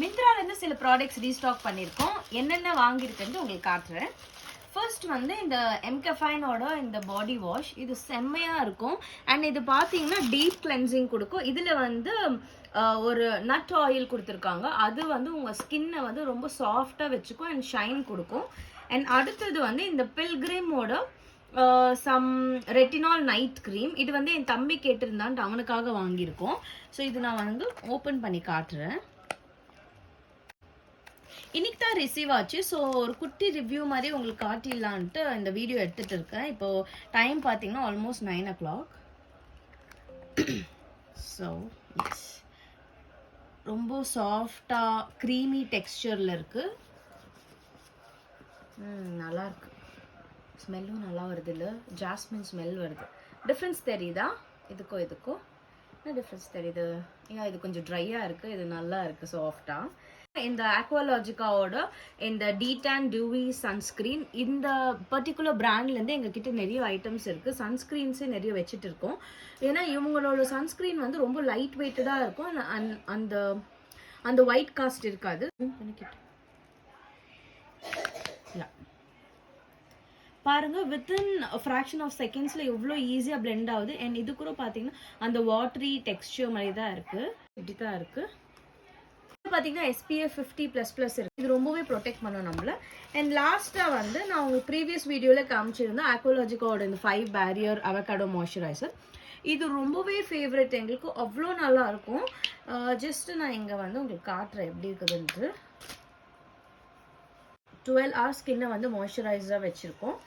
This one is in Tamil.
மிந்த்ராலேருந்து சில ப்ராடக்ட்ஸ் ரீஸ்டாக் பண்ணியிருக்கோம். என்னென்ன வாங்கியிருக்குன்னு உங்களுக்கு காட்டுறேன். ஃபர்ஸ்ட் வந்து இந்த எம்கஃபைனோட இந்த பாடி வாஷ், இது செம்மையாக இருக்கும். அண்ட் இது பார்த்தீங்கன்னா டீப் கிளென்சிங் கொடுக்கும். இதில் வந்து ஒரு நட் ஆயில் கொடுத்துருக்காங்க. அது வந்து உங்கள் ஸ்கின்னை வந்து ரொம்ப சாஃப்டாக வச்சுக்கும் அண்ட் ஷைன் கொடுக்கும். அண்ட் அடுத்தது வந்து இந்த பில்கிரிமோட சம் ரெட்டினால் நைட் க்ரீம். இது வந்து என் தம்பி கேட்டிருந்தான்ட்டு அவனுக்காக வாங்கியிருக்கோம். ஸோ இது நான் வந்து ஓப்பன் பண்ணி காட்டுறேன். இன்னைக்கு தான் ரிசீவ் ஆச்சு. ஸோ ஒரு குட்டி ரிவ்யூ மாதிரி உங்களுக்கு காட்டிடலான்ட்டு இந்த வீடியோ எடுத்துகிட்டு இருக்கேன். இப்போது டைம் பார்த்தீங்கன்னா ஆல்மோஸ்ட் 9 o'clock. ஸோ எஸ், ரொம்ப சாஃப்டாக க்ரீமி டெக்ஸ்சரில் இருக்குது. நல்லாயிருக்கு. ஸ்மெல்லும் நல்லா வருது. இல்லை, ஜாஸ்மின் ஸ்மெல் வருது. டிஃப்ரென்ஸ் தெரியுதா? இதுக்கும் என்ன டிஃப்ரென்ஸ் தெரியுது? ஏன் இது கொஞ்சம் ட்ரையாக இருக்குது, இது நல்லா இருக்குது சாஃப்டாக. இந்த ஆக்வாலாஜிக்காவோட இந்த டீடான் டியூவி சன்ஸ்க்ரீன், இந்த பர்டிகுலர் பிராண்ட்லேருந்து எங்ககிட்ட நிறைய ஐட்டம்ஸ் இருக்குது. சன்ஸ்க்ரீன்ஸே நிறைய வச்சுட்டு இருக்கோம். ஏன்னா இவங்களோட சன்ஸ்க்ரீன் வந்து ரொம்ப லைட் வெயிட்டடாக இருக்கும். அந்த அந்த ஒயிட் காஸ்ட் இருக்காது. பாருங்க, வித்தின் ஃப்ராக்ஷன் ஆஃப் செகண்ட்ஸில் எவ்வளோ ஈஸியாக பிளெண்ட் ஆகுது. அண்ட் இது கூட பார்த்தீங்கன்னா அந்த வாட்டரி டெக்ஸ்சர் மாதிரி தான் இருக்குது. இப்படி தான் இருக்குது. பார்த்தீங்கன்னா SPF 50++ இருக்குது. இது ரொம்பவே ப்ரொடெக்ட் பண்ணும் நம்மள. அண்ட் லாஸ்ட்டாக வந்து நான் உங்களுக்கு ப்ரீவியஸ் வீடியோவில் காமிச்சிருந்தேன் ஆக்வாலாஜிக்காவோட இந்த 5 பேரியர் அவகாடோ மாய்ஸ்சரைசர். இது ரொம்பவே ஃபேவரட் எங்களுக்கு. அவ்வளோ நல்லா இருக்கும். ஜஸ்ட் நான் இங்கே வந்து உங்களுக்கு காட்டுறேன் எப்படி இருக்குதுன்ட்டு. 12 hours ஸ்கின்னை வந்து மாய்ஸ்சரைஸராக வச்சுருக்கோம்.